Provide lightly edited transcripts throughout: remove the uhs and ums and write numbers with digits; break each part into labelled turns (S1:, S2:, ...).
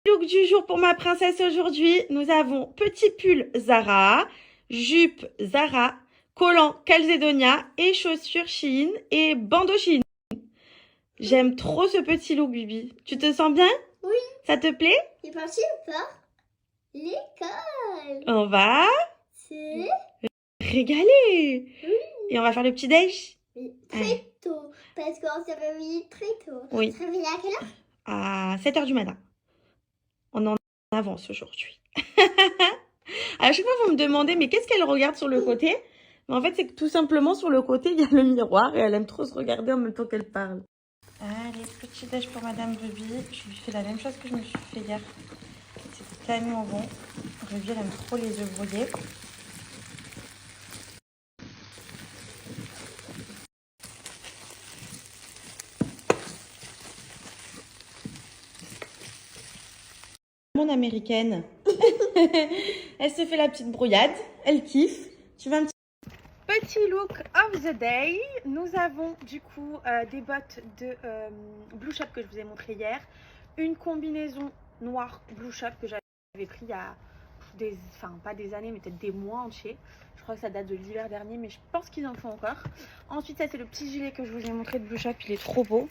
S1: Look du jour pour ma princesse aujourd'hui, nous avons petit pull Zara, jupe Zara, collant Calzedonia et chaussures Shein et bandeau Shein. J'aime trop ce petit look, Bibi. Tu te sens bien?
S2: Oui.
S1: Ça te plaît?
S2: C'est parti ou pas? L'école.
S1: On va
S2: C'est
S1: régaler.
S2: oui.
S1: Et on va faire le petit déj?
S2: Oui, très tôt. Parce qu'on s'est réveillé très tôt.
S1: Oui.
S2: On s'est réveillé à quelle heure?
S1: À 7 h du matin. On est en avance aujourd'hui. À chaque fois, vous me demandez, mais qu'est-ce qu'elle regarde sur le côté? Mais en fait, c'est que tout simplement, sur le côté, il y a le miroir et elle aime trop se regarder en même temps qu'elle parle. Allez, petit déj pour Madame Ruby. Je lui fais la même chose que je me suis fait hier. C'est tellement bon. Ruby, elle aime trop les œufs brouillés. Mon américaine. Elle se fait la petite brouillade. Elle kiffe. Tu veux un petit look of the day. Nous avons du coup des bottes de Blue Shop que je vous ai montré hier. Une combinaison noire Blue Shop que j'avais pris il y a pas des années, mais peut-être des mois entiers. Je crois que ça date de l'hiver dernier, mais je pense qu'ils en font encore. Ensuite, ça c'est le petit gilet que je vous ai montré de Blue Shop. Il est trop beau.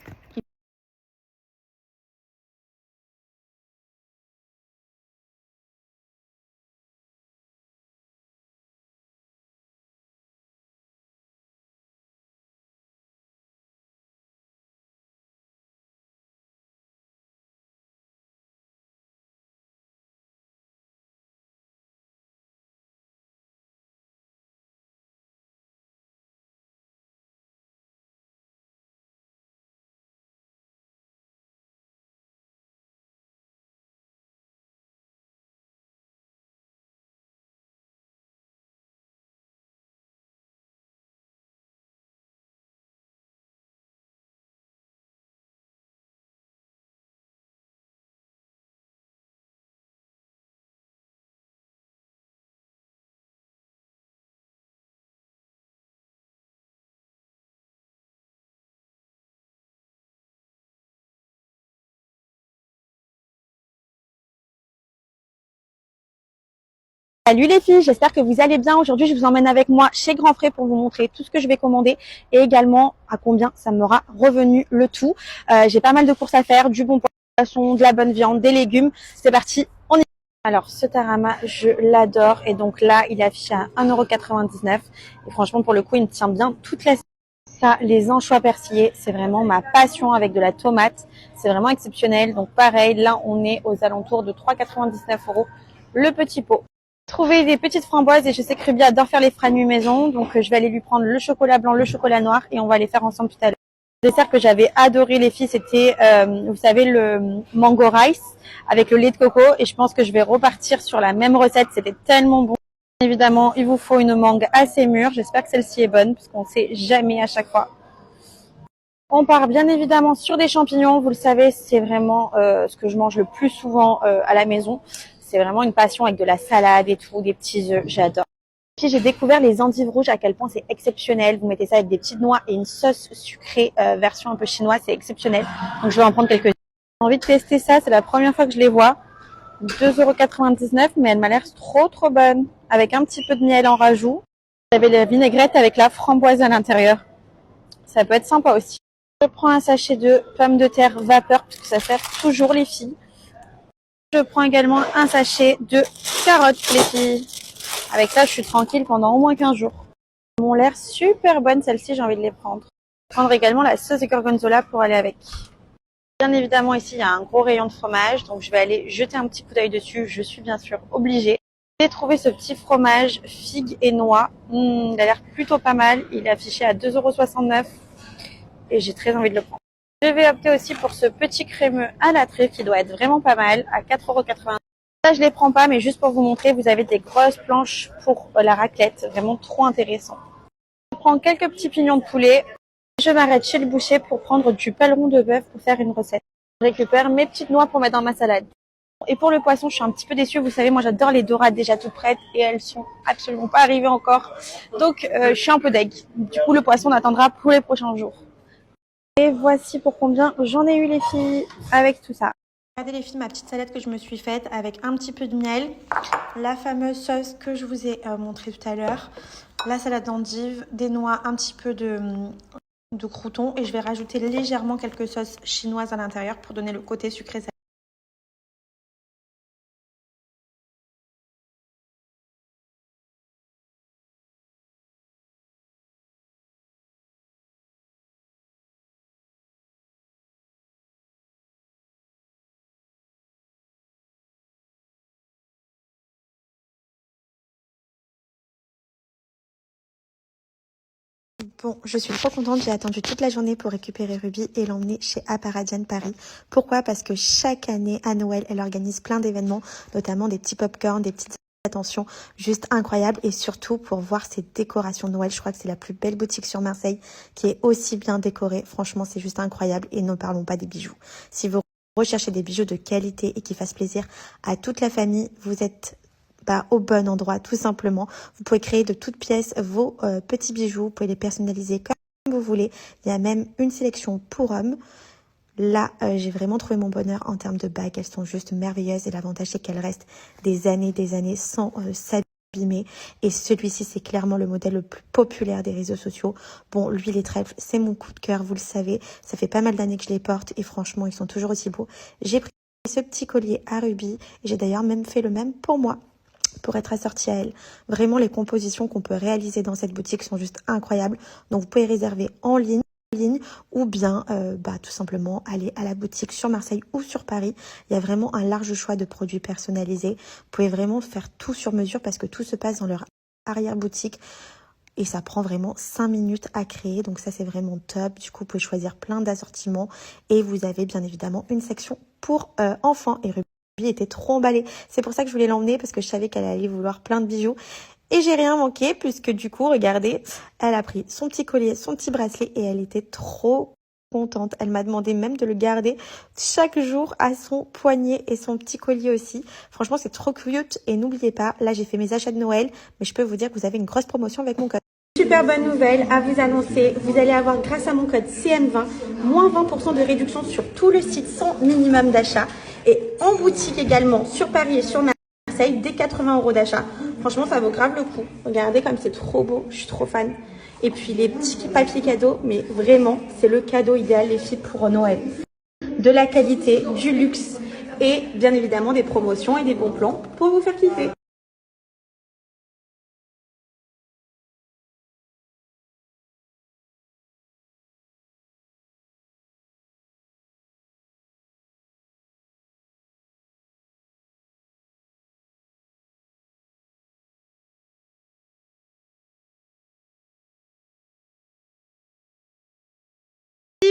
S3: Salut les filles, j'espère que vous allez bien. Aujourd'hui, je vous emmène avec moi chez Grand Frais pour vous montrer tout ce que je vais commander et également à combien ça m'aura revenu le tout. J'ai pas mal de courses à faire, du bon poisson, de la bonne viande, des légumes. C'est parti, on y va. Alors ce tarama, je l'adore et donc là, il est affiché à 1,99 € et franchement, pour le coup, il me tient bien toute la semaine. Ça, les anchois persillés, c'est vraiment ma passion avec de la tomate. C'est vraiment exceptionnel. Donc pareil, là, on est aux alentours de 3,99 € le petit pot. Trouver des petites framboises et je sais que Ruby adore faire les franus maison, donc je vais aller lui prendre le chocolat blanc, le chocolat noir et on va les faire ensemble tout à l'heure. Le dessert que j'avais adoré les filles, c'était vous savez le mango rice avec le lait de coco et je pense que je vais repartir sur la même recette, c'était tellement bon. Évidemment, il vous faut une mangue assez mûre, j'espère que celle-ci est bonne parce qu'on sait jamais à chaque fois. On part bien évidemment sur des champignons, vous le savez, c'est vraiment ce que je mange le plus souvent à la maison. C'est vraiment une passion avec de la salade et tout, des petits œufs, j'adore. Puis j'ai découvert les endives rouges, à quel point c'est exceptionnel. Vous mettez ça avec des petites noix et une sauce sucrée version un peu chinoise, c'est exceptionnel. Donc je vais en prendre quelques-unes. J'ai envie de tester ça, c'est la première fois que je les vois. 2,99 €, mais elle m'a l'air trop bonne. Avec un petit peu de miel en rajout. J'avais la vinaigrette avec la framboise à l'intérieur. Ça peut être sympa aussi. Je prends un sachet de pommes de terre vapeur, parce que ça sert toujours les filles. Je prends également un sachet de carottes, les filles. Avec ça, je suis tranquille pendant au moins 15 jours. Elles m'ont l'air super bonnes, celles-ci, j'ai envie de les prendre. Je vais prendre également la sauce de gorgonzola pour aller avec. Bien évidemment, ici, il y a un gros rayon de fromage, donc je vais aller jeter un petit coup d'œil dessus. Je suis bien sûr obligée. J'ai trouvé ce petit fromage figue et noix. Il a l'air plutôt pas mal. Il est affiché à 2,69 € et j'ai très envie de le prendre. Je vais opter aussi pour ce petit crémeux à la truffe qui doit être vraiment pas mal, à 4,80 €. Ça, je les prends pas, mais juste pour vous montrer, vous avez des grosses planches pour la raclette. Vraiment trop intéressant. Je prends quelques petits pignons de poulet. Je m'arrête chez le boucher pour prendre du paleron de bœuf pour faire une recette. Je récupère mes petites noix pour mettre dans ma salade. Et pour le poisson, je suis un petit peu déçue. Vous savez, moi, j'adore les dorades déjà toutes prêtes et elles sont absolument pas arrivées encore. Donc, je suis un peu deg. Du coup, le poisson, on attendra pour les prochains jours. Et voici pour combien j'en ai eu les filles avec tout ça.
S1: Regardez les filles, ma petite salade que je me suis faite avec un petit peu de miel, la fameuse sauce que je vous ai montrée tout à l'heure, la salade d'endive, des noix, un petit peu de croûtons et je vais rajouter légèrement quelques sauces chinoises à l'intérieur pour donner le côté sucré salé. Bon, je suis trop contente, j'ai attendu toute la journée pour récupérer Ruby et l'emmener chez Aparadian Paris. Pourquoi? Parce que chaque année, à Noël, elle organise plein d'événements, notamment des petits pop-corn, des petites attentions juste incroyables et surtout pour voir ses décorations de Noël. Je crois que c'est la plus belle boutique sur Marseille qui est aussi bien décorée. Franchement, c'est juste incroyable et ne parlons pas des bijoux. Si vous recherchez des bijoux de qualité et qui fassent plaisir à toute la famille, vous êtes au bon endroit, tout simplement. Vous pouvez créer de toutes pièces vos petits bijoux. Vous pouvez les personnaliser comme vous voulez. Il y a même une sélection pour hommes. Là, j'ai vraiment trouvé mon bonheur en termes de bagues. Elles sont juste merveilleuses et l'avantage, c'est qu'elles restent des années sans s'abîmer. Et celui-ci, c'est clairement le modèle le plus populaire des réseaux sociaux. Bon, lui, les trèfles, c'est mon coup de cœur, vous le savez. Ça fait pas mal d'années que je les porte et franchement, ils sont toujours aussi beaux. J'ai pris ce petit collier à rubis et j'ai d'ailleurs même fait le même pour moi, pour être assortie à elle. Vraiment, les compositions qu'on peut réaliser dans cette boutique sont juste incroyables. Donc, vous pouvez réserver en ligne ou bien tout simplement aller à la boutique sur Marseille ou sur Paris. Il y a vraiment un large choix de produits personnalisés. Vous pouvez vraiment faire tout sur mesure parce que tout se passe dans leur arrière-boutique. Et ça prend vraiment 5 minutes à créer. Donc ça, c'est vraiment top. Du coup, vous pouvez choisir plein d'assortiments. Et vous avez bien évidemment une section pour enfants. Et Ruby était trop emballée. C'est pour ça que je voulais l'emmener parce que je savais qu'elle allait vouloir plein de bijoux. Et j'ai rien manqué puisque du coup, regardez, elle a pris son petit collier, son petit bracelet et elle était trop contente. Elle m'a demandé même de le garder chaque jour à son poignet et son petit collier aussi. Franchement, c'est trop cute. Et n'oubliez pas, là, j'ai fait mes achats de Noël, mais je peux vous dire que vous avez une grosse promotion avec mon code. Super bonne nouvelle à vous annoncer. Vous allez avoir, grâce à mon code CM20, moins 20% de réduction sur tout le site sans minimum d'achat. Et en boutique également, sur Paris et sur Marseille, dès 80 € d'achat. Franchement, ça vaut grave le coup. Regardez comme c'est trop beau. Je suis trop fan. Et puis les petits papiers cadeaux, mais vraiment, c'est le cadeau idéal, les filles, pour Noël. De la qualité, du luxe et bien évidemment des promotions et des bons plans pour vous faire kiffer.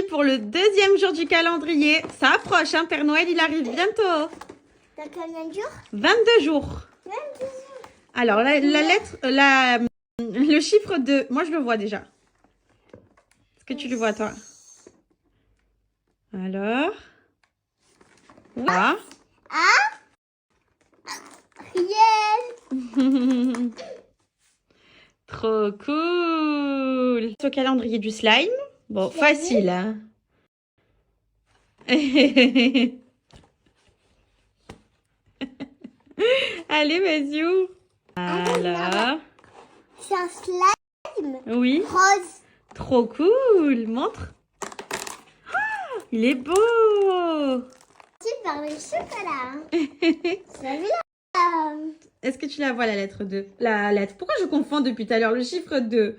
S1: Pour le deuxième jour du calendrier, ça approche, hein, Père Noël, il arrive bientôt.
S2: Dans combien de jours?
S1: 22 jours.
S2: 22 jours.
S1: Alors, la lettre, le chiffre 2, moi je le vois déjà. Est-ce que tu le vois, toi? Alors, voilà.
S2: Rien.
S1: Trop cool. Ce calendrier du slime. Bon, facile, hein. Allez, vas-y. Alors.
S2: C'est un slime
S1: Oui.
S2: rose.
S1: Trop cool. Montre. Oh, il est beau.
S2: Tu parles de chocolat. Hein. T'as vu là?
S1: Est-ce que tu la vois, la lettre 2? La lettre. Pourquoi je confonds depuis tout à l'heure le chiffre 2?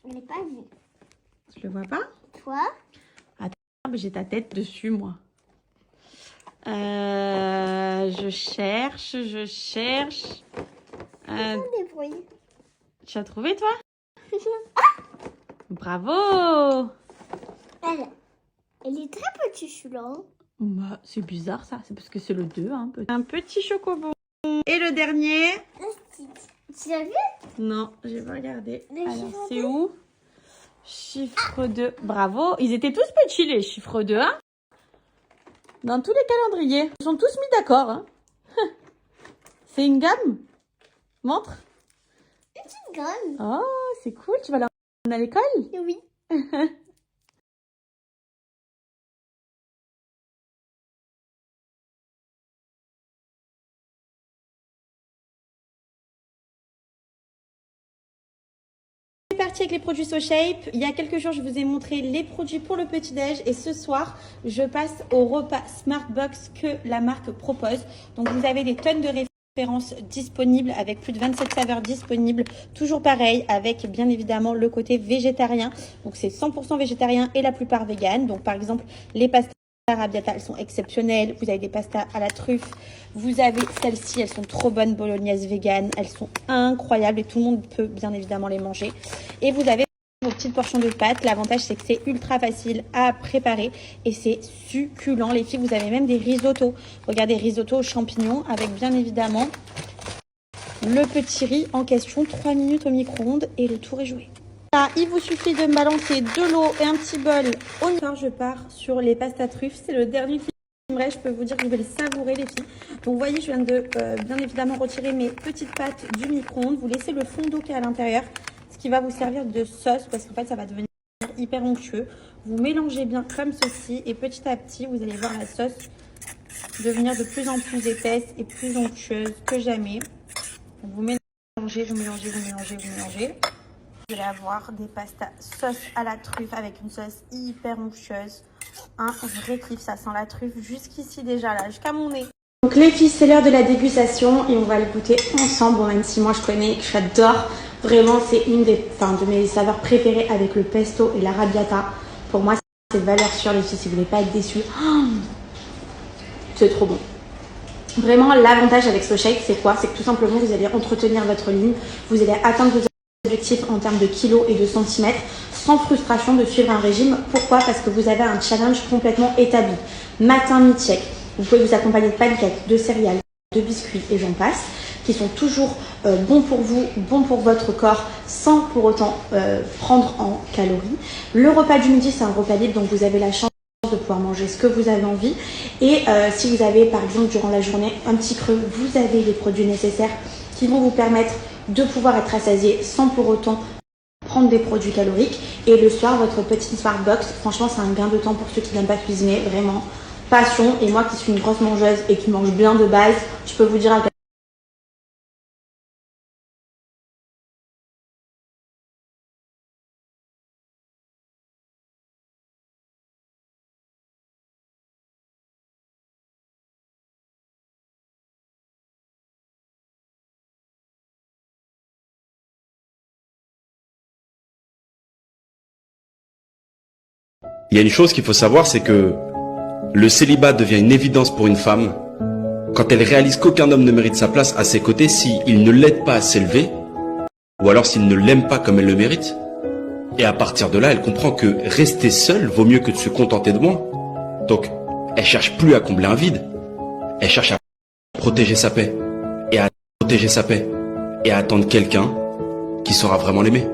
S2: Je l'ai pas vu.
S1: Je le vois pas?
S2: Toi?
S1: J'ai ta tête dessus, moi. Je cherche.
S2: Des bruits.
S1: Tu as trouvé, toi? Bravo!
S2: Elle est très petite, celui-là. Hein.
S1: Bah, c'est bizarre, ça. C'est parce que c'est le 2, hein, un petit chocobon. Et le dernier?
S2: Tu l'as vu?
S1: Non, j'ai pas regardé.
S2: Le
S1: Alors,
S2: chiffre
S1: c'est
S2: 2?
S1: où? Chiffre 2. Bravo. Ils étaient tous petits, les chiffres 2, hein? Dans tous les calendriers. Ils sont tous mis d'accord, hein? C'est une gamme? Montre.
S2: C'est une grande.
S1: Oh, c'est cool. Tu vas l'emmener à l'école?
S2: Oui.
S3: partie avec les produits SoShape. Il y a quelques jours, je vous ai montré les produits pour le petit-déj et ce soir, je passe au repas Smartbox que la marque propose. Donc, vous avez des tonnes de références disponibles avec plus de 27 saveurs disponibles. Toujours pareil avec bien évidemment le côté végétarien. Donc, c'est 100% végétarien et la plupart vegan. Donc, par exemple, les pastas arrabbiata, elles sont exceptionnelles. Vous avez des pastas à la truffe. Vous avez celles-ci, elles sont trop bonnes, bolognaise vegan. Elles sont incroyables et tout le monde peut bien évidemment les manger. Et vous avez vos petites portions de pâtes. L'avantage, c'est que c'est ultra facile à préparer et c'est succulent. Les filles, vous avez même des risottos. Regardez, risotto aux champignons avec bien évidemment le petit riz en question. 3 minutes au micro-ondes et le tour est joué. Là, il vous suffit de me balancer de l'eau et un petit bol. Je pars sur les pastes à truffes. C'est le dernier film qui me reste. Je peux vous dire que je vais le savourer, les filles. Donc, vous voyez, je viens de bien évidemment retirer mes petites pâtes du micro-ondes. Vous laissez le fond d'eau qui est à l'intérieur, ce qui va vous servir de sauce parce qu'en fait, ça va devenir hyper onctueux. Vous mélangez bien comme ceci et petit à petit, vous allez voir la sauce devenir de plus en plus épaisse et plus onctueuse que jamais. Donc, vous mélangez, vous mélangez, vous mélangez, vous mélangez. Vous allez avoir des pastas sauce à la truffe avec une sauce hyper onctueuse. Un vrai kiff, ça sent la truffe jusqu'ici déjà, là, jusqu'à mon nez. Donc les filles, c'est l'heure de la dégustation et on va le goûter ensemble. Bon, même si moi je connais, j'adore. Vraiment, c'est une de mes saveurs préférées avec le pesto et l'arrabbiata. Pour moi, c'est valeur sûre, les filles, si vous voulez pas être déçues. Oh, c'est trop bon. Vraiment, l'avantage avec SoShape, c'est quoi? C'est que tout simplement, vous allez entretenir votre ligne. Vous allez atteindre vos objectifs en termes de kilos et de centimètres sans frustration de suivre un régime. Pourquoi? Parce que vous avez un challenge complètement établi. Matin, midi, check. Vous pouvez vous accompagner de pancakes, de céréales, de biscuits et j'en passe, qui sont toujours bons pour vous, bons pour votre corps, sans pour autant prendre en calories. Le repas du midi, c'est un repas libre, donc vous avez la chance de pouvoir manger ce que vous avez envie. Et si vous avez, par exemple, durant la journée, un petit creux, vous avez les produits nécessaires qui vont vous permettre de pouvoir être rassasié sans pour autant prendre des produits caloriques. Et le soir, votre petite Smartbox, franchement, c'est un gain de temps pour ceux qui n'aiment pas cuisiner, vraiment passion. Et moi qui suis une grosse mangeuse et qui mange bien de base, je peux vous dire à
S4: Il y a une chose qu'il faut savoir, c'est que le célibat devient une évidence pour une femme quand elle réalise qu'aucun homme ne mérite sa place à ses côtés s'il ne l'aide pas à s'élever, ou alors s'il ne l'aime pas comme elle le mérite. Et à partir de là, elle comprend que rester seule vaut mieux que de se contenter de moins. Donc, elle cherche plus à combler un vide. Elle cherche à protéger sa paix. Et à protéger sa paix. Et à attendre quelqu'un qui saura vraiment l'aimer.